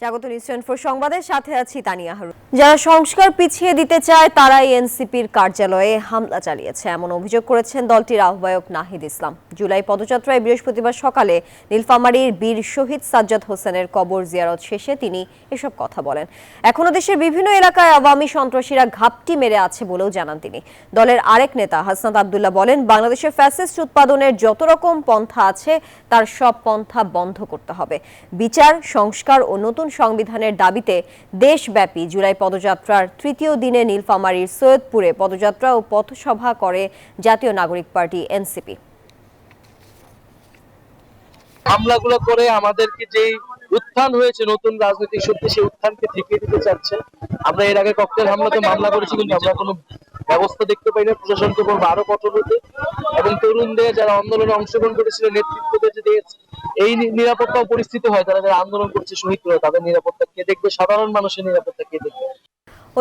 স্বাগত নিউজ 24 সংবাদের সাথে আছি তানিয়া হারুন। যারা সংস্কার পিছিয়ে দিতে চায় তারাই এনসিপির কার্যালয়ে হামলা চালিয়েছে এমন অভিযোগ করেছেন দলটির আহ্বায়ক নাহিদ ইসলাম। জুলাই পদযাত্রায় বৃহস্পতিবার সকালে নীলফামারীর বীর শহীদ সাজ্জাদ হোসেনের কবর জিয়ারত শেষে তিনি এসব কথা বলেন। এখনো দেশের বিভিন্ন এলাকায় আওয়ামী সন্ত্রাসীরা ঘাপটি মেরে আছে বলেও জানান তিনি। দলের আরেক নেতা হাসনাত আব্দুল্লাহ বলেন, বাংলাদেশের ফ্যাসিস্ট উৎপাদনের যত রকম পন্থা আছে তার সব পন্থা বন্ধ করতে হবে। বিচার, সংস্কার ও নতুন সংবিধানের দাবিতে দেশব্যাপী জুলাই পদযাত্রার তৃতীয় দিনে নীলফামারীর সৈয়দপুরে পদযাত্রা ও পথসভা করে জাতীয় নাগরিক পার্টি এনসিপি। হামলাগুলো করে আমাদেরকে যে উত্থান হয়েছে নতুন রাজনৈতিক শক্তি, সেই উত্থানকে ঠেকিয়ে দিতে চাচ্ছে। আমরা এর আগে ককটেল হামলাতে মামলা করেছি, কিন্তু আমরা কোনো ব্যবস্থা দেখতে পাই না। প্রশাসনকে বলবো আরো কঠোর হতে, এবং তরুণদের যারা আন্দোলনে অংশগ্রহণ করেছিল, নেতৃত্ব দিয়েছে, এই নিরাপত্তা পরিস্থিতি হয়, তারা যারা আন্দোলন করছে শহীদ করে, তাদের নিরাপত্তা কে দেখবে? সাধারণ মানুষের নিরাপত্তা কে দেখবে?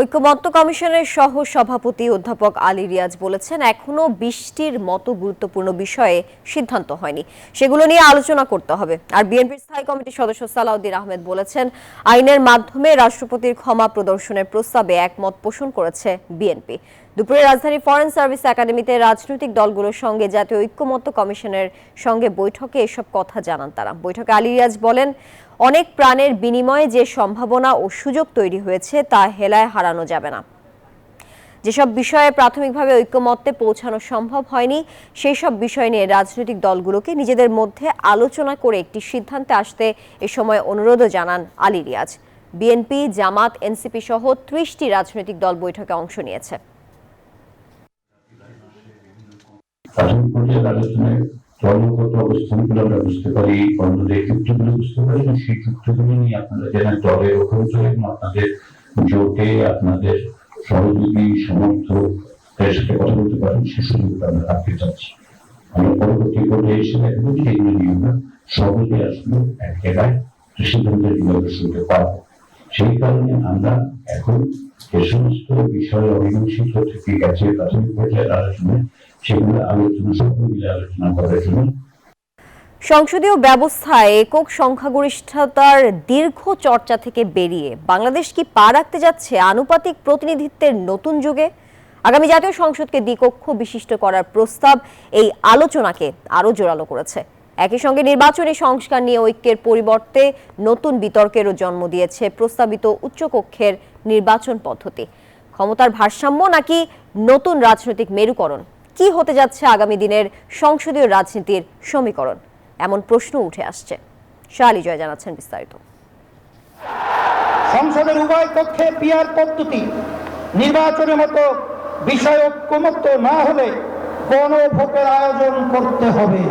ঐক্যমত্য কমিশনের সহ সভাপতি অধ্যাপক আলী রিয়াজ বলেছেন, এখনো 20টির মতো গুরুত্বপূর্ণ বিষয়ে সিদ্ধান্ত হয়নি, সেগুলো নিয়ে আলোচনা করতে হবে। আর বিএনপির স্থায়ী কমিটির সদস্য সালাউদ্দিন আহমেদ বলেছেন, আইনের মাধ্যমে রাষ্ট্রপতির ক্ষমা প্রদর্শনের প্রস্তাবে একমত পোষণ করেছে বিএনপি। দুপুরে রাজধানীর ফরেন সার্ভিস একাডেমিতে রাজনৈতিক দলগুলোর সঙ্গে জাতীয় ঐক্যমত্য কমিশনের সঙ্গে বৈঠকে এসব কথা জানান তারা। বৈঠকে আলী রিয়াজ বলেন, অনেক প্রাণের বিনিময়ে যে সম্ভাবনা ও সুযোগ তৈরি হয়েছে তা হেলায় হারানো যাবে না। যেসব বিষয়ে প্রাথমিকভাবে ঐক্যমত্যে পৌঁছানো সম্ভব হয়নি, সেই সব বিষয় নিয়ে রাজনৈতিক দলগুলোকে নিজেদের মধ্যে আলোচনা করে একটি সিদ্ধান্তে আসতে এ সময় অনুরোধও জানান আলী রিয়াজ। বিএনপি, জামাত, এনসিপি সহ 30টি রাজনৈতিক দল বৈঠকে অংশ নিয়েছে। কর্মগত অবস্থানগুলো আমরা বুঝতে পারি, কর্মদের ক্ষেত্রগুলো বুঝতে পারি, এবং সেই ক্ষেত্রগুলো নিয়ে আপনারা যারা দলের অভিযোগ এবং আপনাদের জোটে আপনাদের সহযোগী সমর্থকদের সাথে কথা বলতে পারেন, সে সুযোগটা আমরা রাখতে চাচ্ছি। আমরা পরবর্তী পর্যায়ে এসে দেখবো যে এগুলো নিয়ে আমরা সহজে আসলে এক জায়গায় সিদ্ধান্তের শুনতে পারবো। সেই কারণে আমরা এখন যে সমস্ত বিষয়ে অমীমাংসিত থেকে গেছে প্রাথমিক পর্যায়ের আলোচনায়, সেগুলো আলোচনা সব মিলে আলোচনা করার জন্য সংসদীয় ব্যবস্থায় একক সংখ্যাগরিষ্ঠতার দীর্ঘ চর্চা থেকে বেরিয়ে বাংলাদেশ কি পা রাখতে যাচ্ছে আনুপাতিক প্রতিনিধিত্বের নতুন যুগে? আগামী জাতীয় সংসদকে দ্বিকক্ষ বিশিষ্ট করার প্রস্তাব এই আলোচনাকে আরো জোরালো করেছে। একই সঙ্গে নির্বাচনী সংস্কার নিয়ে ঐক্যের পরিবর্তে নতুন বিতর্কেরও জন্ম দিয়েছে প্রস্তাবিত উচ্চকক্ষের নির্বাচন পদ্ধতি। ক্ষমতার ভারসাম্য নাকি নতুন রাজনৈতিক মেরুকরণ? কি হতে যাচ্ছে আগামী দিনের সংসদীয় রাজনীতির সমীকরণ? এমন প্রশ্ন উঠে আসছে। শালী জয় জানাচ্ছেন বিস্তারিত। সংসদের উভয় কক্ষে পিআর পদ্ধতি নির্বাচনের মতো বিষয় ঐক্যমত্য না হলে গণভোটের আয়োজন করতে হবে।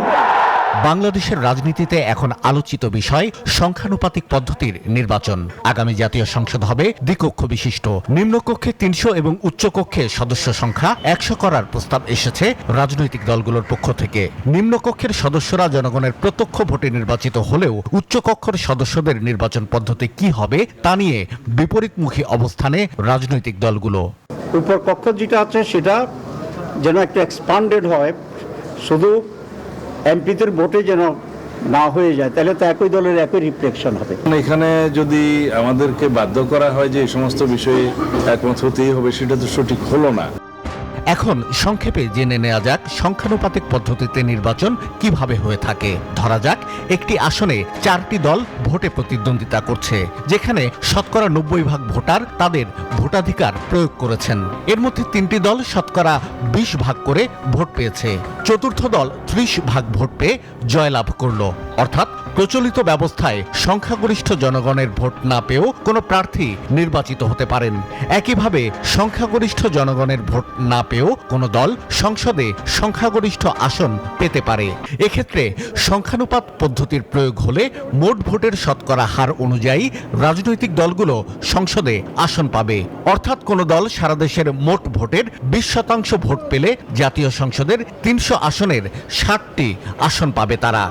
বাংলাদেশের রাজনীতিতে এখন আলোচিত বিষয় সংখ্যানুপাতিক পদ্ধতির নির্বাচন। আগামী জাতীয় সংসদ হবে দ্বিকক্ষ বিশিষ্ট। নিম্নকক্ষে 300 এবং উচ্চকক্ষে সদস্য সংখ্যা 100 করার প্রস্তাব এসেছে রাজনৈতিক দলগুলোর পক্ষ থেকে। নিম্নকক্ষের সদস্যরা জনগণের প্রত্যক্ষ ভোটে নির্বাচিত হলেও উচ্চকক্ষের সদস্যদের নির্বাচন পদ্ধতি কি হবে তা নিয়ে বিপরীতমুখী অবস্থানে রাজনৈতিক দলগুলো। উপর কক্ষ যেটা আছে সেটা যেন একটা এক্সপান্ডেড হয়, শুধু এমপিদের ভোটে যেন না হয়ে যায়, তাহলে তো একই দলের একই রিফ্লেকশন হবে। এখানে যদি আমাদেরকে বাধ্য করা হয় যে এই সমস্ত বিষয়ে একমত হতেই হবে, সেটা তো সঠিক হলো না। এখন সংক্ষেপে জেনে নেওয়া যাক সংখ্যানুপাতিক পদ্ধতিতে নির্বাচন কিভাবে হয়ে থাকে। ধরা যাক একটি আসনে 4টি দল ভোটে প্রতিদ্বন্দ্বিতা করছে, যেখানে শতকরা 90% ভোটার তাদের ভোটাধিকার প্রয়োগ করেছেন। এর মধ্যে 3টি দল শতকরা 20% করে ভোট পেয়েছে। চতুর্থ দল 30% ভোট পেয়ে জয়লাভ করলো। অর্থাৎ প্রচলিত ব্যবস্থায় সংখ্যাগরিষ্ঠ জনগণের ভোট না পেয়েও কোনো প্রার্থী নির্বাচিত হতে পারেন। একইভাবে সংখ্যাগরিষ্ঠ জনগণের ভোট না পেয়েও কোনো দল সংসদে সংখ্যাগরিষ্ঠ আসন পেতে পারে। এক্ষেত্রে সংখ্যানুপাত পদ্ধতির প্রয়োগ হলে মোট ভোটের শতকরা হার অনুযায়ী রাজনৈতিক দলগুলো সংসদে আসন পাবে। অর্থাৎ কোনো দল সারা দেশের মোট ভোটের 20% ভোট পেলে জাতীয় সংসদের 300 আসনের 60টি আসন পাবে তারা।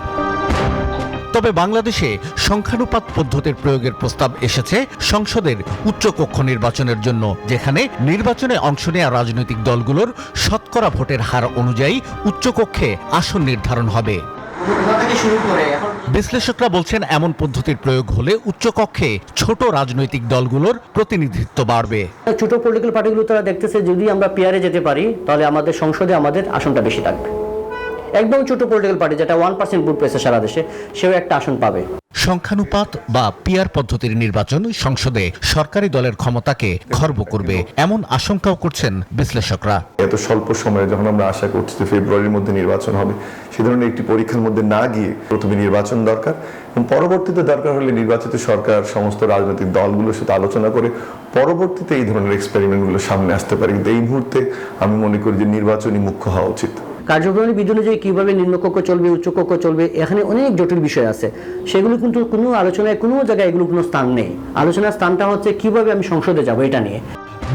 তবে বাংলাদেশে সংখ্যানুপাত পদ্ধতির প্রয়োগের প্রস্তাব এসেছে সংসদের উচ্চকক্ষ নির্বাচনের জন্য, যেখানে নির্বাচনে অংশ নেওয়া রাজনৈতিক দলগুলোর শতকরা ভোটের হার অনুযায়ী উচ্চকক্ষে আসন নির্ধারণ হবে। শুরু করে এখন বিশ্লেষকরা বলছেন এমন পদ্ধতির প্রয়োগ হলে উচ্চকক্ষে ছোট রাজনৈতিক দলগুলোর প্রতিনিধিত্ব বাড়বে। ছোট পলিটিক্যাল পার্টিগুলো তারা দেখতেছে যদি আমরা পিয়ারে যেতে পারি তাহলে আমাদের সংসদে আমাদের আসনটা বেশি থাকবে। একদম ছোট পলিটিক্যাল পার্টি যেটা 1% ভোট পেয়েছে সারা দেশে, সেও একটা আসন পাবে। সংখ্যানুপাত বা পিয়ার পদ্ধতির নির্বাচন সংসদে সরকারি দলের ক্ষমতাকে খর্ব করবে, এমন আশঙ্কাও করছেন বিশ্লেষকরা। এত স্বল্প সময়ে যখন আমরা আশা করছি যে ফেব্রুয়ারির মধ্যে নির্বাচন হবে, সে ধরনের একটি পরীক্ষার মধ্যে না গিয়ে প্রথমে নির্বাচন দরকার এবং পরবর্তীতে দরকার হলে নির্বাচিত সরকার সমস্ত রাজনৈতিক দলগুলোর সাথে আলোচনা করে পরবর্তীতে এই ধরনের এক্সপেরিমেন্টগুলো সামনে আসতে পারে। কিন্তু এই মুহূর্তে আমি মনে করি যে নির্বাচনই মুখ্য হওয়া উচিত। কার্যক্রমের বিধি অনুযায়ী কিভাবে নিম্নকক্ষ চলবে, উচ্চকক্ষ চলবে, এখানে অনেক জটিল বিষয় আছে। সেগুলো কিন্তু কোনো আলোচনায় কোনো জায়গায় এগুলো কোনো স্থান নেই। আলোচনার স্থানটা হচ্ছে কিভাবে আমি সংসদে যাব, এটা নিয়ে।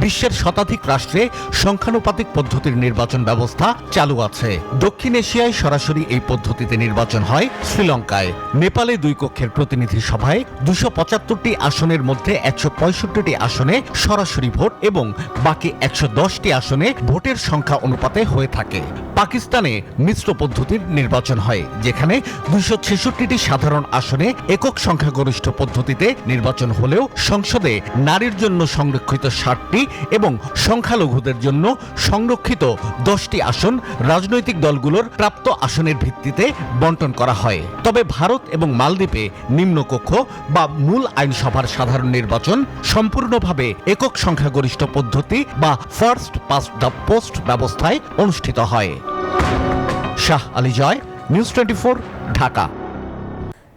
বিশ্বের শতাধিক রাষ্ট্রে সংখ্যানুপাতিক পদ্ধতির নির্বাচন ব্যবস্থা চালু আছে। দক্ষিণ এশিয়ায় সরাসরি এই পদ্ধতিতে নির্বাচন হয় শ্রীলঙ্কায়। নেপালে 2 কক্ষের প্রতিনিধি সভায় 275টি আসনের মধ্যে 165টি আসনে সরাসরি ভোট এবং বাকি 110টি আসনে ভোটের সংখ্যা অনুপাতে হয়ে থাকে। পাকিস্তানে মিশ্র পদ্ধতির নির্বাচন হয়, যেখানে 266টি সাধারণ আসনে একক সংখ্যাগরিষ্ঠ পদ্ধতিতে নির্বাচন হলেও সংসদে নারীর জন্য সংরক্ষিত 60টি এবং সংখ্যালঘুদের জন্য সংরক্ষিত 10টি আসন রাজনৈতিক দলগুলোর প্রাপ্ত আসনের ভিত্তিতে বন্টন করা হয়। তবে ভারত এবং মালদ্বীপে নিম্নকক্ষ বা মূল আইনসভার সাধারণ নির্বাচন সম্পূর্ণভাবে একক সংখ্যাগরিষ্ঠ পদ্ধতি বা ফার্স্ট পাস্ট দ্য পোস্ট ব্যবস্থায় অনুষ্ঠিত হয়। শাহ আলী জয়, নিউজ 24, ঢাকা।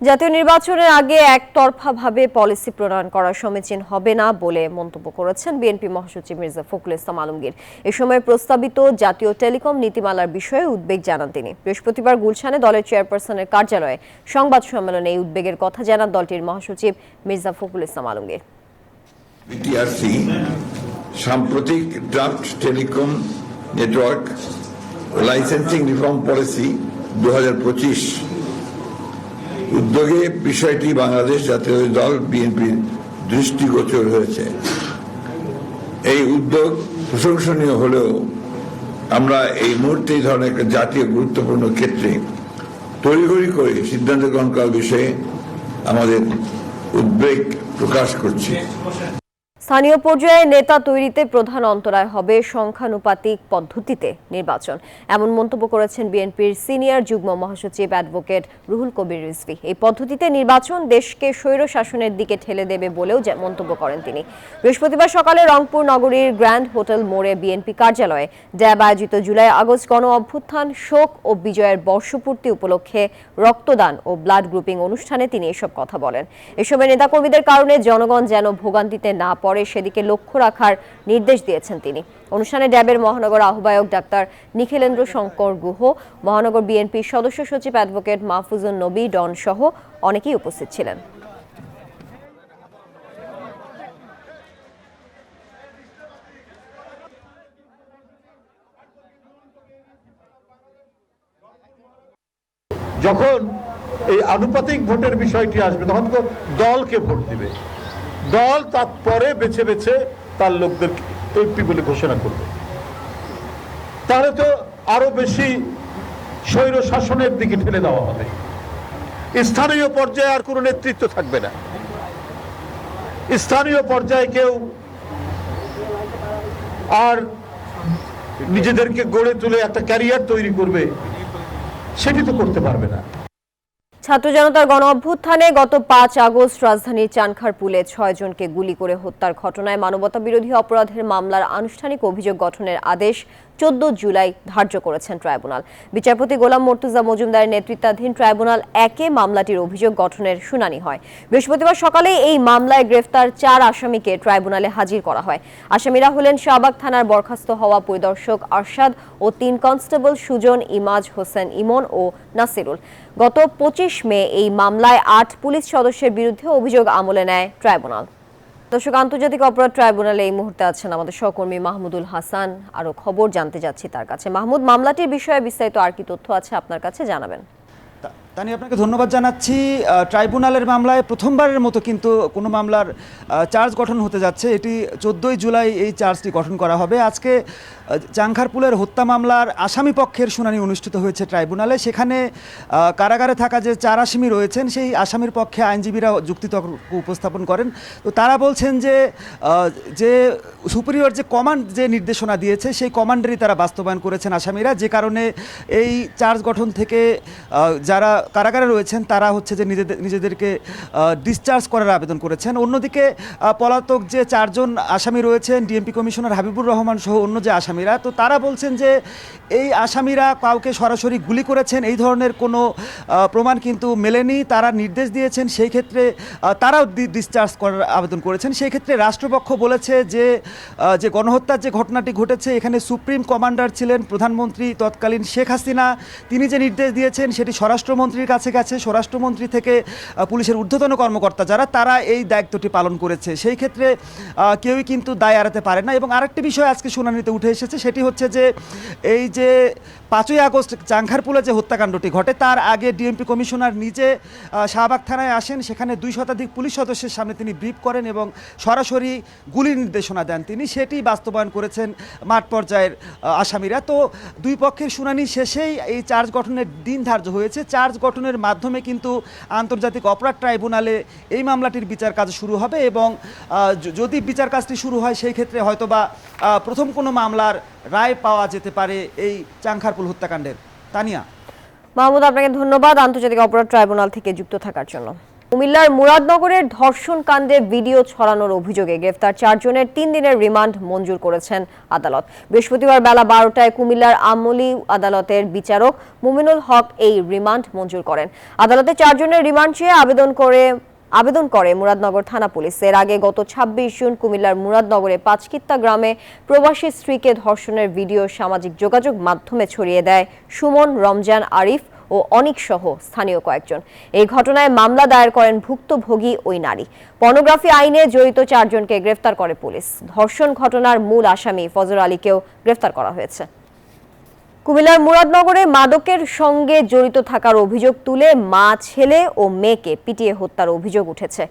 জাতীয় নির্বাচনের আগে একতরফাভাবে পলিসি প্রণয়ন করা সমীচীন হবে না বলে মন্তব্য করেছেন বিএনপি মহাসচিব মির্জা ফখরুল ইসলাম আলমগীর। এ সময় প্রস্তাবিত জাতীয় টেলিকম নীতিমালার বিষয়ে উদ্বেগ জানান তিনি। বৃহস্পতিবার গুলশানে দলের চেয়ারপারসনের কার্যালয়ে সংবাদ সম্মেলনে এই উদ্বেগের কথা জানান দলটির মহাসচিব মির্জা ফখরুল ইসলাম আলমগীর। বিটিআরসি সাম্প্রতিক draft telecom network licensing reform policy 2025 উদ্যোগে বিষয়টি বাংলাদেশ জাতীয় দল বিএনপির দৃষ্টিগোচর হয়েছে। এই উদ্যোগ প্রশংসনীয় হলেও আমরা এই মুহূর্তে এই ধরনের একটা জাতীয় গুরুত্বপূর্ণ ক্ষেত্রে তড়িঘড়ি করে সিদ্ধান্ত গ্রহণ করার বিষয়ে আমাদের উদ্বেগ প্রকাশ করছি। স্থানীয় পর্যায়ে নেতা তৈরিতে প্রধান অন্তরায় হবে সংখ্যানুপাতিক পদ্ধতিতে নির্বাচন, এমন মন্তব্য করেছেন বিএনপির সিনিয়র যুগ্ম মহাসচিব অ্যাডভোকেট রুহুল কবির রিজভী। এই পদ্ধতিতে নির্বাচন দেশকে স্বৈর শাসনের দিকে ঠেলে দেবে বলেও মন্তব্য করেন তিনি। বৃহস্পতিবার সকালে রংপুর নগরীর গ্র্যান্ড হোটেল মোড়ে বিএনপি কার্যালয়ে ড্যাব আয়োজিত জুলাই আগস্ট গণ অভ্যুত্থান শোক ও বিজয়ের বর্ষপূর্তি উপলক্ষে রক্তদান ও ব্লাড গ্রুপিং অনুষ্ঠানে তিনি এসব কথা বলেন। এসবের নেতাকর্মীদের কারণে জনগণ যেন ভোগান্তিতে না পড়ে সেদিকে লক্ষ্য রাখার নির্দেশ দিয়েছেন তিনি। অনুষ্ঠানে ড্যাবের মহানগর আহ্বায়ক ডাক্তার নিখিলেন্দ্র শঙ্কর গুহ, মহানগর বিএনপির সদস্য সচিব অ্যাডভোকেট মাহফুজুন নবী ডন সহ অনেকেই উপস্থিত ছিলেন। যখন এই আনুপাতিক ভোটের বিষয়টি আসবে তখন তো দলকে ভোট দিবে, দল তারপরে বেছে বেছে তার লোকদের এমপি বলে ঘোষণা করবে। তাহলে তো আরো বেশি স্বৈর শাসনের দিকে ঠেলে দেওয়া হবে। স্থানীয় পর্যায়ে আর কোনো নেতৃত্ব থাকবে না। স্থানীয় পর্যায়ে কেউ আর নিজেদেরকে গড়ে তুলে একটা ক্যারিয়ার তৈরি করবে, সেটি তো করতে পারবে না। ছাত্র জনতার গণ অভ্যুত্থানে গত 5 আগস্ট রাজধানীর চানখারপুলে 6 জনকে গুলি করে হত্যার ঘটনায় মানবতা বিরোধী অপরাধের মামলার আনুষ্ঠানিক অভিযোগ গঠনের আদেশ 14 জুলাই ধার্য করেছেন ট্রাইব্যুনাল। বিচারপতি গোলাম মর্তুজা মজুমদারের নেতৃত্বাধীন ট্রাইব্যুনাল 1-এ মামলাটির অভিযোগ গঠনের শুনানি হয়। বৃহস্পতিবার সকালে এই মামলায় গ্রেফতার 4 আসামিকে ট্রাইব্যুনালে হাজির করা হয়। আসামিরা হলেন শাহবাগ থানার বরখাস্ত হওয়া পরিদর্শক আরশাদ ও 3 কনস্টেবল সুজন, ইমাজ হোসেন ইমন ও নাসিরুল। গত 25 মে এই মামলায় 8 পুলিশ সদস্যের বিরুদ্ধে অভিযোগ আমলে নেয় ট্রাইব্যুনাল। দর্শক, আন্তর্জাতিক অপরাধ ট্রাইব্যুনালে এই মুহূর্তে আছেন আমাদের সহকর্মী মাহমুদুল হাসান। আরো খবর জানতে যাচ্ছি তার কাছে। মাহমুদ, মামলাটির বিষয়ে বিস্তারিত আর কি তথ্য আছে আপনার কাছে জানাবেন? তানি, আপনাকে ধন্যবাদ জানাচ্ছি। ট্রাইব্যুনালের মামলায় প্রথমবারের মতো কিন্তু কোনো মামলার চার্জ গঠন হতে যাচ্ছে। এটি 14 জুলাই এই চার্জটি গঠন করা হবে। আজকে চাংখারপুলের হত্যা মামলার আসামি পক্ষের শুনানি অনুষ্ঠিত হয়েছে ট্রাইব্যুনালে। সেখানে কারাগারে থাকা যে 4 আসামি রয়েছেন সেই আসামির পক্ষে আইনজীবীরা যুক্তিতর্ক উপস্থাপন করেন। তো তারা বলছেন যে সুপিরিয়র যে কমান্ড যে নির্দেশনা দিয়েছে সেই কমান্ডেরই তারা বাস্তবায়ন করেছেন আসামিরা, যে কারণে এই চার্জ গঠন থেকে যারা কারাগারে রয়েছেন তারা হচ্ছে যে নিজেদেরকে ডিসচার্জ করার আবেদন করেছেন। অন্যদিকে পলাতক যে 4 জন আসামি রয়েছেন, ডিএমপি কমিশনার হাবিবুর রহমান সহ অন্য যে আসামিরা, তো তারা বলছেন যে এই আসামিরা কাউকে সরাসরি গুলি করেছেন এই ধরনের কোনো প্রমাণ কিন্তু মেলেনি। তারা নির্দেশ দিয়েছেন, সেই ক্ষেত্রে তারাও ডিসচার্জ করার আবেদন করেছেন। সেই ক্ষেত্রে রাষ্ট্রপক্ষ বলেছে যে গণহত্যার যে ঘটনাটি ঘটেছে এখানে সুপ্রিম কমান্ডার ছিলেন প্রধানমন্ত্রী তৎকালীন শেখ হাসিনা। তিনি যে নির্দেশ দিয়েছেন সেটি স্বরাষ্ট্রমন্ত্রীর কাছে গেছে, স্বরাষ্ট্রমন্ত্রী থেকে পুলিশের ঊর্ধ্বতন কর্মকর্তা যারা তারা এই দায়িত্বটি পালন করেছে। সেই ক্ষেত্রে কেউই কিন্তু দায় এড়াতে পারে না। এবং আরেকটি বিষয় আজকে শুনানিতে উঠে এসেছে, সেটি হচ্ছে যে এই যে 5ই আগস্ট চাংখারপুলে যে হত্যাকাণ্ডটি ঘটে তার আগে ডিএমপি কমিশনার নিজে শাহবাগ থানায় আসেন। সেখানে 2 শতাধিক পুলিশ সদস্যের সামনে তিনি ব্রিফ করেন এবং সরাসরি গুলির নির্দেশনা দেন তিনি। সেটি বাস্তবায়ন করেছেন মাঠ পর্যায়ের আসামিরা। তো দুই পক্ষের শুনানি শেষেই এই চার্জ গঠনের দিন ধার্য হয়েছে। চার্জ গঠনের মাধ্যমে কিন্তু আন্তর্জাতিক অপরাধ ট্রাইব্যুনালে এই মামলাটির বিচার কাজ শুরু হবে এবং যদি বিচার কাজটি শুরু হয় সেই ক্ষেত্রে হয়তোবা প্রথম কোনো মামলার রায় পাওয়া যেতে পারে এই চাংখারপুল হত্যাকাণ্ডের। তানিয়া। মাহমুদ, আপনাকে ধন্যবাদ আন্তর্জাতিক অপরাধ ট্রাইব্যুনাল থেকে যুক্ত থাকার জন্য। কুমিল্লার মুরাদনগরের ধর্ষণ কাণ্ডে ভিডিও ছড়ানোর অভিযোগে গ্রেফতার 4 জনের 3 দিনের রিমান্ড মঞ্জুর করেছেন আদালত। বৃহস্পতিবার বেলা 12টায় কুমিল্লার আমলি আদালতের বিচারক মুমিনুল হক এই রিমান্ড মঞ্জুর করেন। আদালতে 4 জনের রিমান্ড চেয়ে আবেদন করে মুরাদনগর থানা পুলিশ। এর আগে গত 26 জুন কুমিল্লার মুরাদনগরে 5কিত্তা গ্রামে প্রবাসী স্ত্রীকে ধর্ষণের ভিডিও সামাজিক যোগাযোগ মাধ্যমে ছড়িয়ে দেয় সুমন, রমজান, আরিফ ও অনিক সহ স্থানীয় কয়েকজন। এই ঘটনায় মামলা দায়ের করেন ভুক্তভোগী ওই নারী। পর্নোগ্রাফি আইনে জড়িত 4 জনকে গ্রেফতার করে পুলিশ। ধর্ষণ ঘটনার মূল আসামি ফজর আলীকেও গ্রেফতার করা হয়েছে। কুমিল্লার মুরাদনগরে মাদকের সঙ্গে জড়িত থাকার অভিযোগ তুলে মা, ছেলে ও মেয়েকে পিটিয়ে হত্যার অভিযোগ উঠেছে।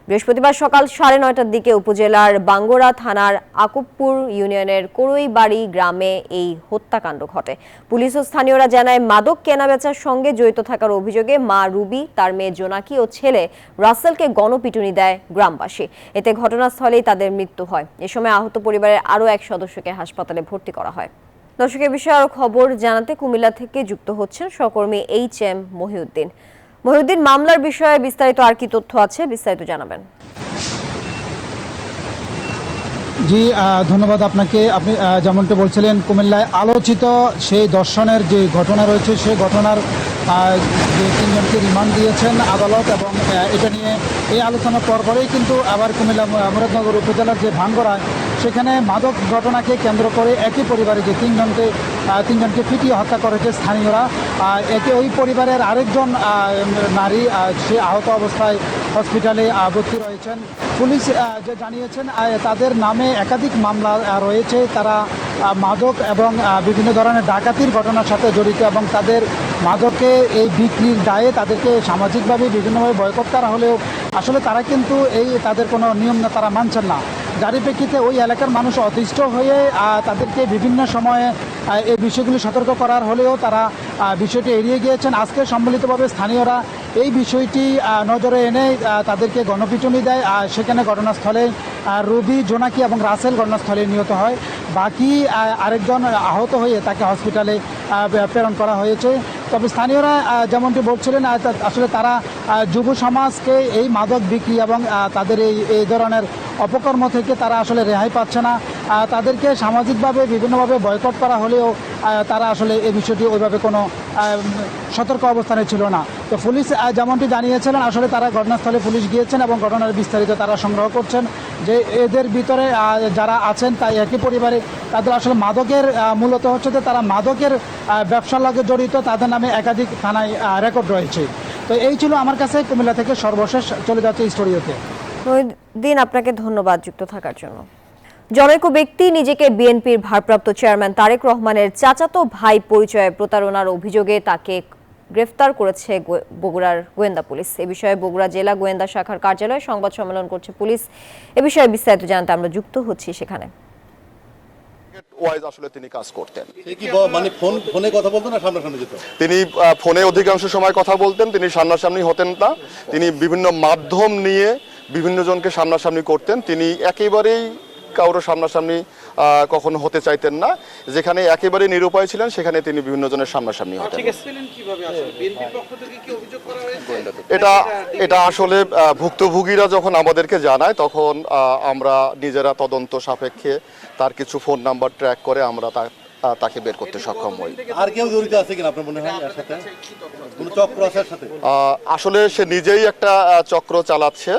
বৃহস্পতিবার সকাল 9:30টার দিকে উপজেলার বাঙ্গোরা থানার আকুবপুর ইউনিয়নের করইবাড়ি গ্রামে এই হত্যাকাণ্ড ঘটে। পুলিশ ও স্থানীয়রা জানায় মাদক কেনাবেচার সঙ্গে জড়িত থাকার অভিযোগে মা রুবি, তার মেয়ে জোনাকি ও ছেলে রাসেলকে গণপিটুনি দেয় গ্রামবাসী। এতে ঘটনাস্থলেই তাদের মৃত্যু হয়। এ সময় আহত পরিবারের আরও 1 সদস্যকে হাসপাতালে ভর্তি করা হয়। দর্শক, এ বিষয়ে আরো খবর জানাতে কুমিল্লা থেকে যুক্ত হচ্ছেন সহকর্মী HM মহিউদ্দিন। মহিউদ্দিন, মামলার বিষয়ে বিস্তারিত আর কি তথ্য আছে, বিস্তারিত জানাবেন। জি, ধন্যবাদ আপনাকে। আপনি যেমনটা বলছিলেন, কুমিল্লায় আলোচিত সেই ধর্ষণের যে ঘটনা রয়েছে সেই ঘটনার যে 3 জনকে রিমান্ড দিয়েছেন আদালত এবং এটা নিয়ে এই আলোচনার পরেই কিন্তু আবার কুমিল্লা মুরাদনগর উপজেলার যে ভাঙ্গরায় সেখানে মাদক ঘটনাকে কেন্দ্র করে একই পরিবারে যে 3 জনকে পিটিয়ে হত্যা করেছে স্থানীয়রা। একে ওই পরিবারের আরেকজন নারী সে আহত অবস্থায় হসপিটালে ভর্তি রয়েছেন। পুলিশ যে জানিয়েছেন তাদের নামে একাধিক মামলা রয়েছে। তারা মাদক এবং বিভিন্ন ধরনের ডাকাতির ঘটনার সাথে জড়িত এবং তাদের মাদকে এই বিক্রির দায়ে তাদেরকে সামাজিকভাবে বিভিন্নভাবে বয়কট করা হলেও আসলে তারা কিন্তু তাদের কোনো নিয়ম না তারা মানছেন না। যার প্রেক্ষিতে ওই এলাকার মানুষ অতিষ্ঠ হয়ে তাদেরকে বিভিন্ন সময়ে এই বিষয়গুলি সতর্ক করার হলেও তারা বিষয়টি এড়িয়ে গিয়েছেন। আজকে সম্মিলিতভাবে স্থানীয়রা এই বিষয়টি নজরে এনে তাদেরকে গণপিটুনি দেয়। সেখানে ঘটনাস্থলে রবি, জোনাকি এবং রাসেল ঘটনাস্থলে নিহত হয়। বাকি আরেকজন আহত হয়ে তাকে হসপিটালে প্রেরণ করা হয়েছে। তবে স্থানীয়রা যেমনটি বলছিলেন আসলে তারা যুব সমাজকে এই মাদক বিক্রি এবং তাদের এই ধরনের অপকর্ম থেকে তারা আসলে রেহাই পাচ্ছে না। তাদেরকে সামাজিকভাবে বিভিন্নভাবে বয়কট করা হলেও তারা আসলে এই বিষয়টি ওইভাবে কোনো সতর্ক অবস্থানে ছিল না। তো পুলিশ যেমনটি জানিয়েছিলেন আসলে তারা ঘটনাস্থলে পুলিশ গিয়েছেন এবং ঘটনার বিস্তারিত তারা সংগ্রহ করছেন যে এদের ভিতরে যারা আছেন তাই একই পরিবারে তাদের আসলে মাদকের মূলত হচ্ছে যে তারা মাদকের ব্যবসার লগে জড়িত, তাদের নামে একাধিক থানায় রেকর্ড রয়েছে। তো এই ছিল আমার কাছে কুমিল্লা থেকে সর্বশেষ। চলে যাচ্ছে স্টুডিওতে। দিন, আপনাকে ধন্যবাদ যুক্ত থাকার জন্য। জনৈক ব্যক্তি নিজেকে বিএনপির ভারপ্রাপ্ত চেয়ারম্যান তারেক রহমানের চাচাতো ভাই পরিচয়ে প্রতারণার অভিযোগে তাকে গ্রেফতার করেছে বগুড়ার গোয়েন্দা পুলিশ। এ বিষয়ে বগুড়া জেলা গোয়েন্দা শাখার কার্যালয়ে সংবাদ সম্মেলন করছে পুলিশ। এ বিষয়ে বিস্তারিত জানতে আমরা যুক্ত হচ্ছি সেখানে। ওয়াইজ আসলে তিনি কাজ করতেন। মানে ফোনে কথা বলতেন না সামনাসামনি যেত? তিনি ফোনে অধিকাংশ সময় কথা বলতেন, তিনি সামনাসামনি হতেন না। তিনি বিভিন্ন মাধ্যম নিয়ে বিভিন্ন জনকে সামনাসামনি করতেন। তিনি একেবারেই কারোর সামনাসামনি কখনো হতে চাইতেন না। যেখানে একেবারে নিরুপায় ছিলেন সেখানে তিনি বিভিন্ন জনের সামনাসামনি হতেন। এটা আসলে ভুক্তভোগীরা যখন আমাদেরকে জানায় তখন আমরা নিজেরা তদন্ত সাপেক্ষে তার কিছু ফোন নাম্বার ট্র্যাক করে আমরা তাকে বের করতে সক্ষম হই। আর কেউ জড়িত আছে কিনা আপনার মনে হয় এর সাথে? কোনো চক্র আছে এর সাথে? আসলে সে নিজেই একটা চক্র চালাচ্ছে।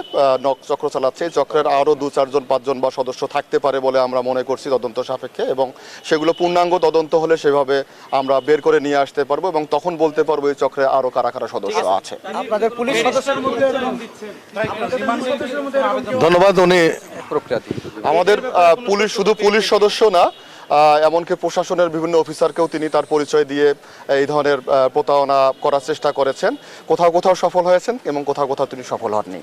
এই চক্রের আরো 2-4 জন 5 জন বা সদস্য থাকতে পারে বলে আমরা মনে করছি তদন্ত সাপেক্ষে, এবং সেগুলো পূর্ণাঙ্গ তদন্ত হলে সেভাবে আমরা বের করে নিয়ে আসতে পারবো এবং তখন বলতে পারবো এই চক্রে আরো কারা কারা সদস্য আছে। আপনাদের পুলিশ সদস্যের মধ্যে ধন্যবাদ। উনি আমাদের শুধু পুলিশ সদস্য না, এমনকি প্রশাসনের বিভিন্ন অফিসারকেও তিনি তার পরিচয় দিয়ে এই ধরনের প্রতারণা করার চেষ্টা করেছেন। কোথাও কোথাও সফল হয়েছেন এবং কোথাও কোথাও তিনি সফল হননি।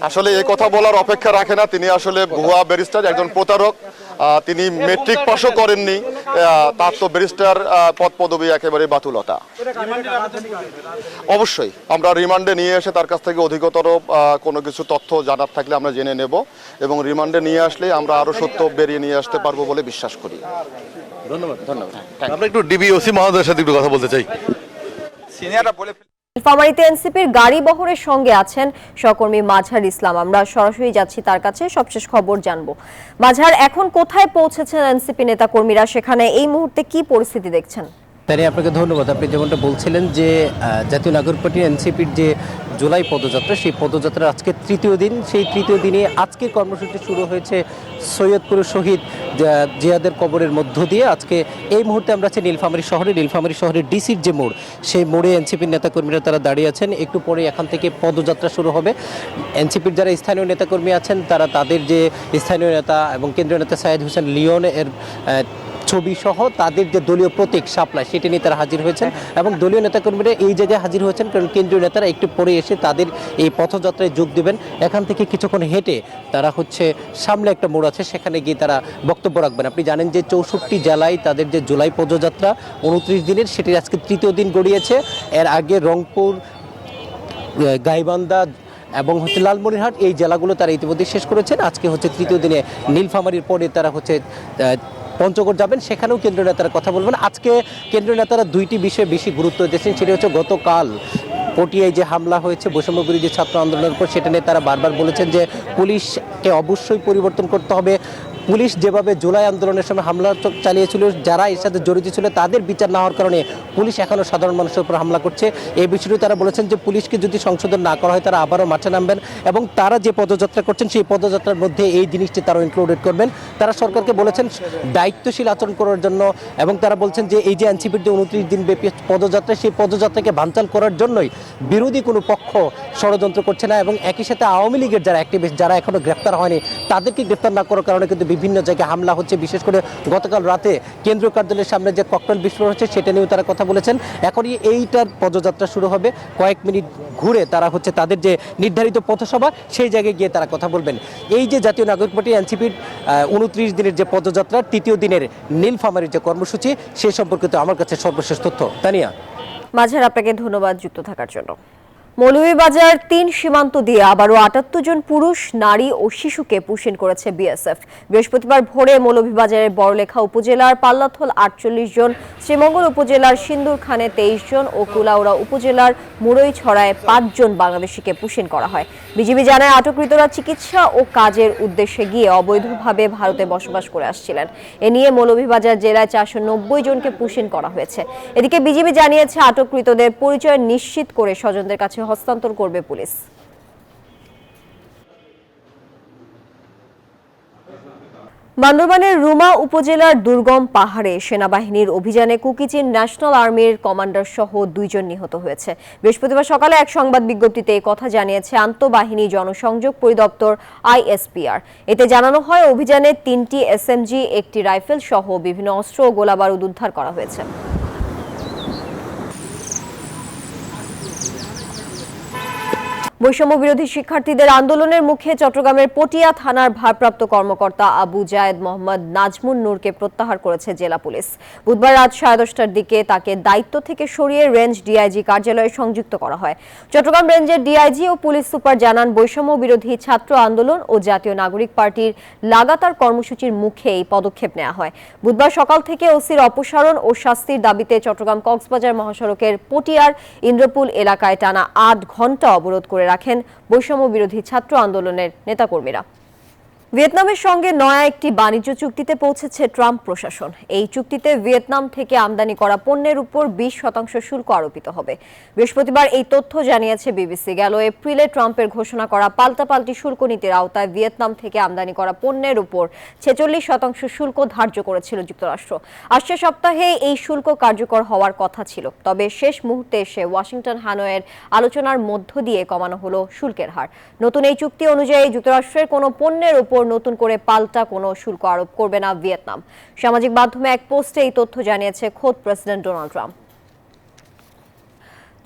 আসলে এই কথা বলার অপেক্ষা রাখে না। তিনি আসলে ভুয়া ব্যারিস্টার, একজন প্রতারক। তিনি মেট্রিক পাসও করেননি। তার তো ব্যারিস্টার পদ পদবি একেবারে বাতুলতা। অবশ্যই আমরা রিমান্ডে নিয়ে এসে তার কাছ থেকে অধিকতর কোনো কিছু তথ্য জানার থাকলে আমরা জেনে নেব এবং রিমান্ডে নিয়ে আসলে আমরা আরো সত্য বেরিয়ে নিয়ে আসতে পারবো বলে বিশ্বাস করি। ধন্যবাদ। আমরা একটু ডিবিওসি মহোদয়ের সাথে একটু কথা বলতে চাই। নীলফামারীতে এনসিপির গাড়ি বহরের সঙ্গে আছেন সহকর্মী মাঝহার ইসলাম। আমরা সরাসরি যাচ্ছি তার কাছে, সবশেষ খবর জানবো। মাঝহার, এখন কোথায় পৌঁছেছেন এনসিপি নেতাকর্মীরা? সেখানে এই মুহূর্তে কি পরিস্থিতি দেখছেন? তাই আপনাকে ধন্যবাদ। আপনি যেমনটা বলছিলেন যে জাতীয় নাগরিক পার্টি এনসিপির যে জুলাই পদযাত্রা, সেই পদযাত্রার আজকে তৃতীয় দিন। সেই তৃতীয় দিনে আজকে কর্মসূচি শুরু হয়েছে সৈয়দপুর শহীদ জিয়াদের কবরের মধ্য দিয়ে। আজকে এই মুহূর্তে আমরা আছি নীলফামারী শহরের ডিসির যে মোড়, সেই মোড়ে এনসিপির নেতাকর্মীরা তারা দাঁড়িয়ে আছেন। একটু পরে এখান থেকে পদযাত্রা শুরু হবে। এনসিপির যারা স্থানীয় নেতাকর্মী আছেন তারা তাদের যে স্থানীয় নেতা এবং কেন্দ্রীয় নেতা সাইদ হোসেন লিওন এর ছবি সহ তাদের যে দলীয় প্রতীক শাপলা, সেটা নিয়ে তারা হাজির হয়েছেন এবং দলীয় নেতাকর্মীরা এই জায়গায় হাজির হয়েছেন কারণ কেন্দ্রীয় নেতারা একটু পরে এসে তাদের এই পথযাত্রায় যোগ দেবেন। এখান থেকে কিছুক্ষণ হেঁটে তারা সামনে একটা মোড় আছে, সেখানে গিয়ে তারা বক্তব্য রাখবেন। আপনি জানেন যে 64 জেলায় তাদের যে জুলাই পদযাত্রা 29 দিনের, সেটির আজকে তৃতীয় দিন গড়িয়েছে। এর আগে রংপুর, গাইবান্ধা এবং লালমনিরহাট এই জেলাগুলো তারা ইতিমধ্যে শেষ করেছেন। আজকে তৃতীয় দিনে নীলফামারীর পরে তারা পঞ্চগড় যাবেন, সেখানেও কেন্দ্রীয় নেতারা কথা বলবেন। আজকে কেন্দ্রীয় নেতারা দুইটি বিষয়ে বেশি গুরুত্ব দিয়েছেন। সেটি হচ্ছে গতকাল পটিয়ায় যে হামলা হয়েছে বৈষম্য বিরোধী ছাত্র আন্দোলনের উপর, সেটা নিয়ে তারা বারবার বলেছেন যে পুলিশকে অবশ্যই পরিবর্তন করতে হবে। পুলিশ যেভাবে জুলাই আন্দোলনের সময় হামলা চালিয়েছিল, যারা এর সাথে জড়িত ছিল তাদের বিচার না হওয়ার কারণে পুলিশ এখনও সাধারণ মানুষের উপর হামলা করছে। এই বিষয়টি তারা বলেছেন যে পুলিশকে যদি সংশোধন না করা হয় তারা আবারও মাঠে নামবেন এবং তারা যে পদযাত্রা করছেন সেই পদযাত্রার মধ্যে এই জিনিসটি তারা ইনক্লুডেড করবেন। তারা সরকারকে বলেছেন দায়িত্বশীল আচরণ করার জন্য এবং তারা বলছেন যে এই যে এনসিপির যে 29 দিন ব্যাপী পদযাত্রা, সেই পদযাত্রাকে ভাঙচাল করার জন্যই বিরোধী কোনো পক্ষ ষড়যন্ত্র করছে না এবং একই সাথে আওয়ামী লীগের যারা অ্যাক্টিভিস্ট, যারা এখনো গ্রেফতার হয়নি, তাদেরকে গ্রেফতার না করার কারণে কিন্তু বিভিন্ন জায়গায় হামলা হচ্ছে। বিশেষ করে গতকাল রাতে কেন্দ্রীয় কার্যালয়ের সামনে যে ককটেল বিস্ফোরণ হচ্ছে সেটা নিয়েও তারা কথা বলেছেন। এখনই এইটার পদযাত্রা শুরু হবে, কয়েক মিনিট ঘুরে তারা তাদের যে নির্ধারিত পথসভা সেই জায়গায় গিয়ে তারা কথা বলবেন। এই যে জাতীয় নাগরিক পার্টি এনসিপির 29 দিনের যে পদযাত্রা, তৃতীয় দিনের নীলফামারীর যে কর্মসূচি, সে সম্পর্কিত আমার কাছে সর্বশেষ তথ্য। তানিয়া। মাঝহার, আপনাকে ধন্যবাদ যুক্ত থাকার জন্য। মৌলভীবাজার 3 সীমান্ত দিয়ে আবারও 78 জন পুরুষ, নারী ও শিশুকে পুষিন করেছে বিএসএফ। বৃহস্পতিবার ভোরে মৌলভীবাজারের বড়লেখা উপজেলার পাল্লাথল 48 জন, শ্রীমঙ্গল উপজেলার সিন্দুরখানে 23 জন ও কুলাউড়া উপজেলার মুড়ইছড়ায় 5 জন বাংলাদেশিকে পুষিন করা হয়। বিজিবি জানায় আটককৃতরা চিকিৎসা ও কাজের উদ্দেশ্যে গিয়ে অবৈধভাবে ভারতে বসবাস করে আসছিলেন। এ নিয়ে মৌলভীবাজার জেলায় 490 জনকে পুষিন করা হয়েছে। এদিকে বিজিবি জানিয়েছে আটককৃতদের পরিচয় নিশ্চিত করে স্বজনদের কাছে হস্তান্তর করবে পুলিশ। বান্দরবানের রুমা উপজেলার দুর্গম পাহাড়ে সেনাবাহিনীর অভিযানে কুকিচিন ন্যাশনাল আর্মির কমান্ডার সহ 2 জন নিহত হয়েছে। বৃহস্পতিবার সকালে এক সংবাদ বিজ্ঞপ্তিতে এই কথা জানিয়েছে আন্তঃবাহিনী জনসংযোগ পরিদপ্তর ISPR। এতে জানানো হয় অভিযানে 3টি SMG, 1টি রাইফেল সহ বিভিন্ন অস্ত্র ও গোলাবারুদ উদ্ধার করা হয়েছে। বৈষম্য বিরোধী শিক্ষার্থীদের আন্দোলনের মুখে চট্টগ্রামের পটিয়া থানার ভারপ্রাপ্ত কর্মকর্তা আবু জায়েদ মোহাম্মদ নাজমুন নূরকে প্রত্যাহার করেছে জেলা পুলিশ। বুধবার রাত 10:30টার দিকে তাকে দায়িত্ব থেকে সরিয়ে রেঞ্জ ডিআইজি কার্যালয়ে সংযুক্ত করা হয়। চট্টগ্রাম রেঞ্জের ডিআইজি ও পুলিশ সুপার জানান, বৈষম্য বিরোধী ছাত্র আন্দোলন ও জাতীয় নাগরিক পার্টির লাগাতার কর্মসূচির মুখে এই পদক্ষেপ নেওয়া হয়। বুধবার সকাল থেকে ওসির অপসারণ ও শাস্তির দাবিতে চট্টগ্রাম কক্সবাজার মহাসড়কের পটিয়ার ইন্দ্রপুল এলাকায় টানা 8 ঘণ্টা অবরোধ করে রাখেন বৈষম্য বিরোধী ছাত্র আন্দোলনের নেতাকর্মীরা। ভিয়েতনামের সঙ্গে নয়া একটি বাণিজ্য চুক্তিতে পৌঁছেছে ট্রাম্প প্রশাসন। এই চুক্তিতে ভিয়েতনাম থেকে আমদানি করা পণ্যের উপর 20% শুল্ক আরোপিত হবে। বৃহস্পতিবার এই তথ্য জানিয়েছে বিবিসি। গেল এপ্রিলে ট্রাম্পের ঘোষণা করা পাল্টাপাল্টি শুল্ক নীতির আওতায় ভিয়েতনাম থেকে আমদানি করা পণ্যের উপর 46% শুল্ক ধার্য করেছিল যুক্তরাষ্ট্র। আসছে সপ্তাহে এই শুল্ক কার্যকর হওয়ার কথা ছিল, তবে শেষ মুহূর্তে এসে ওয়াশিংটন হানয়ের আলোচনার মধ্য দিয়ে কমানো হলো শুল্কের হার। নতুন এই চুক্তি অনুযায়ী যুক্তরাষ্ট্রের কোনো পণ্যের উপর নতুন করে পাল্টা কোনো শুল্ক আরোপ করবে না ভিয়েতনাম। সামাজিক মাধ্যমে এক পোস্টে এই তথ্য জানিয়েছে খোদ প্রেসিডেন্ট ডোনাল্ড ট্রাম্প।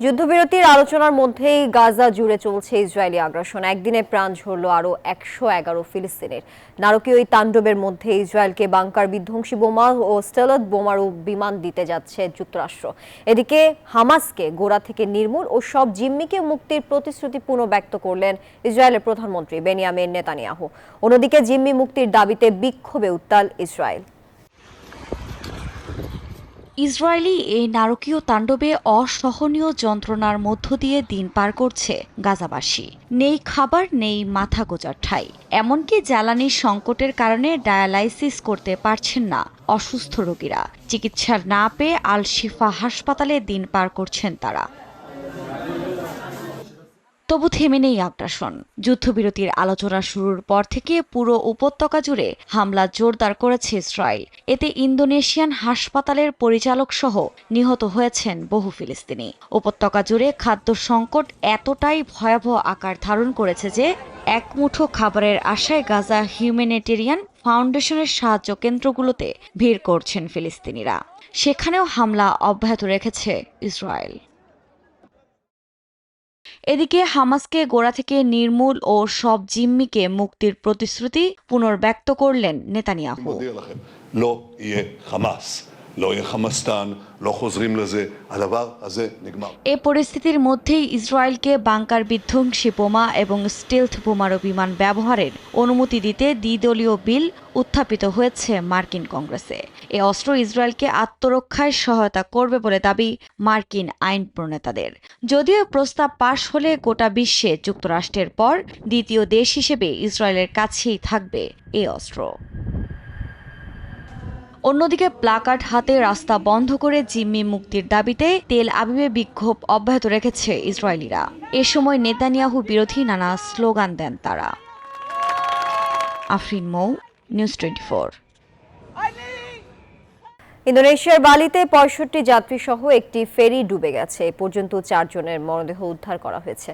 যুদ্ধবিরতির আলোচনার মধ্যেই গাজা জুড়ে চলছে ইসরায়েলি আগ্রাসন। একদিনে প্রাণ ঝরল আরও 111 ফিলিস্তিনের। নারকীয় এই তাণ্ডবের মধ্যে ইসরায়েলকে বাংকার বিধ্বংসী বোমা ও স্টেলথ বোমারু বিমান দিতে যাচ্ছে যুক্তরাষ্ট্র। এদিকে হামাসকে গোড়া থেকে নির্মূল ও সব জিম্মিকে মুক্তির প্রতিশ্রুতি পুনর্ব্যক্ত করলেন ইসরায়েলের প্রধানমন্ত্রী বেনিয়ামিন নেতানিয়াহু। অন্যদিকে জিম্মি মুক্তির দাবিতে বিক্ষোভে উত্তাল ইসরায়েল। ইসরায়েলি এই নারকীয় তাণ্ডবে অসহনীয় যন্ত্রণার মধ্য দিয়ে দিন পার করছে গাজাবাসী। নেই খাবার, নেই মাথা গোজার ঠাঁই, এমনকি জ্বালানির সংকটের কারণে ডায়ালাইসিস করতে পারছেন না অসুস্থ রোগীরা। চিকিৎসা না পেয়ে আল শিফা হাসপাতালে দিন পার করছেন তারা। তবু থেমে নেই আগ্রাসন। যুদ্ধবিরতির আলোচনা শুরুর পর থেকে পুরো উপত্যকা জুড়ে হামলা জোরদার করেছে ইসরায়েল। এতে ইন্দোনেশিয়ান হাসপাতালের পরিচালক সহ নিহত হয়েছেন বহু ফিলিস্তিনি। উপত্যকা জুড়ে খাদ্য সংকট এতটাই ভয়াবহ আকার ধারণ করেছে যে এক মুঠো খাবারের আশায় গাজা হিউম্যানিটেরিয়ান ফাউন্ডেশনের সাহায্য কেন্দ্রগুলোতে ভিড় করছেন ফিলিস্তিনিরা। সেখানেও হামলা অব্যাহত রেখেছে ইসরায়েল। এদিকে হামাসকে গোড়া থেকে নির্মূল ও সব জিম্মিকে মুক্তির প্রতিশ্রুতি পুনর্ব্যক্ত করলেন নেতানিয়াহু। এ পরিস্থিতির মধ্যেই ইসরায়েলকে বাংকার বিধ্বংসী বোমা এবং স্টেলথ বোমারু বিমান ব্যবহারের অনুমতি দিতে দ্বিদলীয় বিল উত্থাপিত হয়েছে মার্কিন কংগ্রেসে। এ অস্ত্র ইসরায়েলকে আত্মরক্ষায় সহায়তা করবে বলে দাবি মার্কিন আইন প্রণেতাদের। যদিও প্রস্তাব পাশ হলে গোটা বিশ্বে যুক্তরাষ্ট্রের পর দ্বিতীয় দেশ হিসেবে ইসরায়েলের কাছেই থাকবে এ অস্ত্র। অন্যদিকে প্লাকার্ড হাতে রাস্তা বন্ধ করে জিম্মি মুক্তির দাবিতে তেল আবিবে বিক্ষোভ অব্যাহত রেখেছে ইসরায়েলিরা। এ সময় নেতানিয়াহু বিরোধী নানা স্লোগান দেন তারা। আফরিন মৌ, নিউজ 24। ইন্দোনেশিয়ার বালিতে 65 যাত্রী সহ একটি ফেরি ডুবে গেছে। এ পর্যন্ত 4 জনের মরদেহ উদ্ধার করা হয়েছে।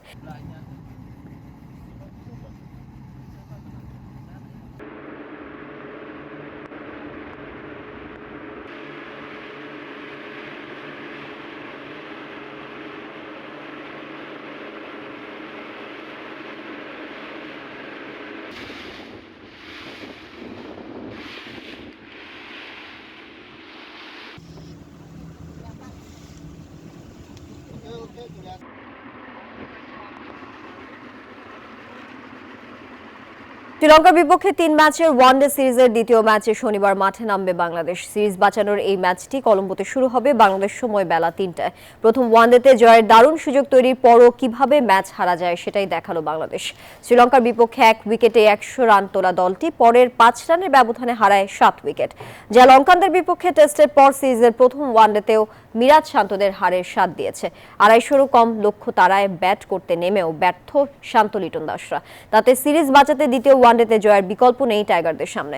শ্রীলঙ্কার বিপক্ষে 3 ম্যাচের ওয়ানডে সিরিজের দ্বিতীয় ম্যাচে শনিবার মাঠে নামবে বাংলাদেশ। সিরিজ বাঁচানোর এই ম্যাচটি কলম্বোতে শুরু হবে বাংলাদেশ সময় বেলা 3টায়। প্রথম ওয়ানডেতে জয়ের দারুণ সুযোগ তৈরির পরও কিভাবে ম্যাচ হারা যায় সেটাই দেখালো বাংলাদেশ। শ্রীলঙ্কার বিপক্ষে 1 উইকেটে 100 রান তোলা দলটি পরের 5 রানের ব্যবধানে হারায় 7 উইকেট, যা লঙ্কানদের বিপক্ষে টেস্টের পর সিরিজের প্রথম ওয়ানডেতেও মিরাজ শান্তদের হারের স্বাদ দিয়েছে। 250-এরও কম লক্ষ্য তারায় ব্যাট করতে নেমেও ব্যর্থ শান্ত লিটন দাসরা। তাতে সিরিজ বাঁচাতে দ্বিতীয় ওয়ানডেতে জয়ের বিকল্প নেই টাইগারদের সামনে।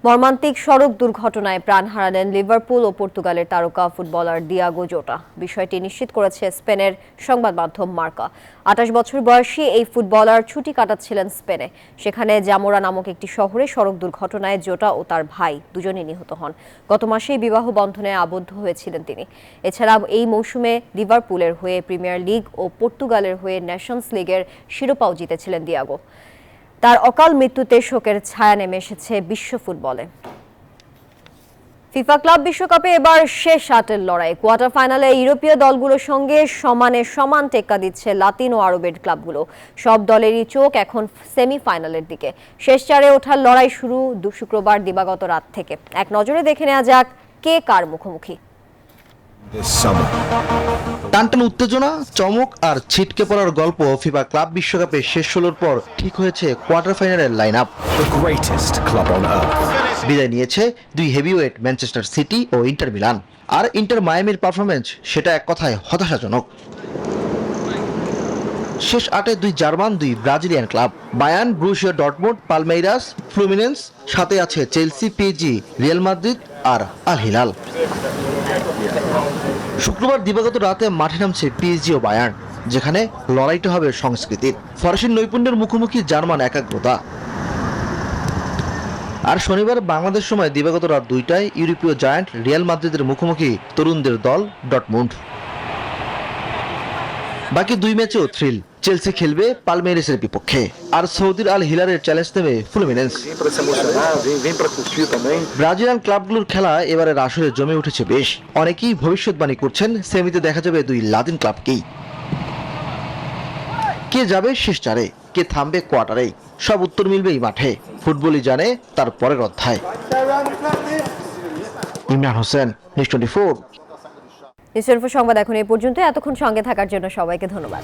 মর্মান্তিক সড়ক দুর্ঘটনায় প্রাণ হারালেন লিভারপুল ও পর্তুগালের তারকা ফুটবলার দিয়াগো জোটা। বিষয়টি নিশ্চিত করেছে স্পেনের সংবাদ মাধ্যম মার্কা। 28 বছর বয়সী এই ফুটবলার ছুটি কাটাচ্ছিলেন স্পেনে। সেখানে জামোরা নামক একটি শহরে সড়ক দুর্ঘটনায় জোটা ও তার ভাই দুজনেই নিহত হন। গত মাসেই বিবাহ বন্ধনে আবদ্ধ হয়েছিলেন তিনি। এছাড়া এই মৌসুমে লিভারপুলের হয়ে প্রিমিয়ার লিগ ও পর্তুগালের হয়ে নেশনস লিগের শিরোপাও জিতেছিলেন দিয়াগো। তার অকাল মৃত্যুতে শোকের ছায়া নেমে এসেছে বিশ্ব ফুটবলে। ফিফা ক্লাব বিশ্বকাপে এবার শেষ 8-এর লড়াই। কোয়ার্টার ফাইনালে ইউরোপীয় দলগুলোর সঙ্গে সমান টেক্কা দিচ্ছে লাতিন ও আরবের ক্লাবগুলো। সব দলেরই চোখ এখন সেমিফাইনালের দিকে। শেষ 4-এ ওঠার লড়াই শুরু শুক্রবার দিবাগত রাত থেকে। এক নজরে দেখে নেওয়া যাক কে কার মুখোমুখি। টানটান উত্তেজনা, চমক আর ছিটকে পড়ার গল্প ফিফা ক্লাব বিশ্বকাপে শেষ 16-র পর ঠিক হয়েছে কোয়ার্টার ফাইনালের লাইন আপ। বিদায় নিয়েছে দুই হেভিওয়েট ম্যানচেস্টার সিটি ও ইন্টার মিলান। আর ইন্টার মায়ামির পারফরমেন্স সেটা এক কথায় হতাশাজনক। শেষ 8-এ দুই জার্মান, দুই Brazilian club Bayern, Borussia Dortmund, Palmeiras, Fluminense, সাথে আছে চেলসি, পিএসজি, রিয়াল মাদ্রিদ আর আল হিলাল। শুক্রবার দিবাগত রাতে মাঠে নামছে পিএসজি ও বায়ার্ন, যেখানে লড়াইটা হবে সংস্কৃতির। ফরাসি নৈপুণ্যের মুখোমুখি জার্মান একাগ্রতা। আর শনিবার বাংলাদেশ সময় দিবাগত রাত 2টায় ইউরোপীয় জায়ান্ট রিয়াল মাদ্রিদের মুখোমুখি তরুণদের দল ডর্টমুন্ড। বাকি দুই ম্যাচেও থ্রিল। চেলসি খেলবে পালমেইরাসের বিপক্ষে, আর সৌদির আল হিলালের চ্যালেঞ্জ নেবে ফ্লুমিনেন্স। ব্রাজিলিয়ান ক্লাবগুলোর খেলা এবারের আসরে জমে উঠেছে বেশ। অনেকেই ভবিষ্যৎবাণী করছেন সেমিতে দেখা যাবে দুই লাতিন ক্লাবকেই। কে যাবে শেষ 4-এ, কে থামবে কোয়ার্টারে, সব উত্তর মিলবে এই মাঠে। ফুটবলই জানে তার পরের অধ্যায়। ইমরান হোসেন, নিউজ 24। নিউজ 24 সংবাদ এখন এই পর্যন্ত। এতক্ষণ সঙ্গে থাকার জন্য সবাইকে ধন্যবাদ।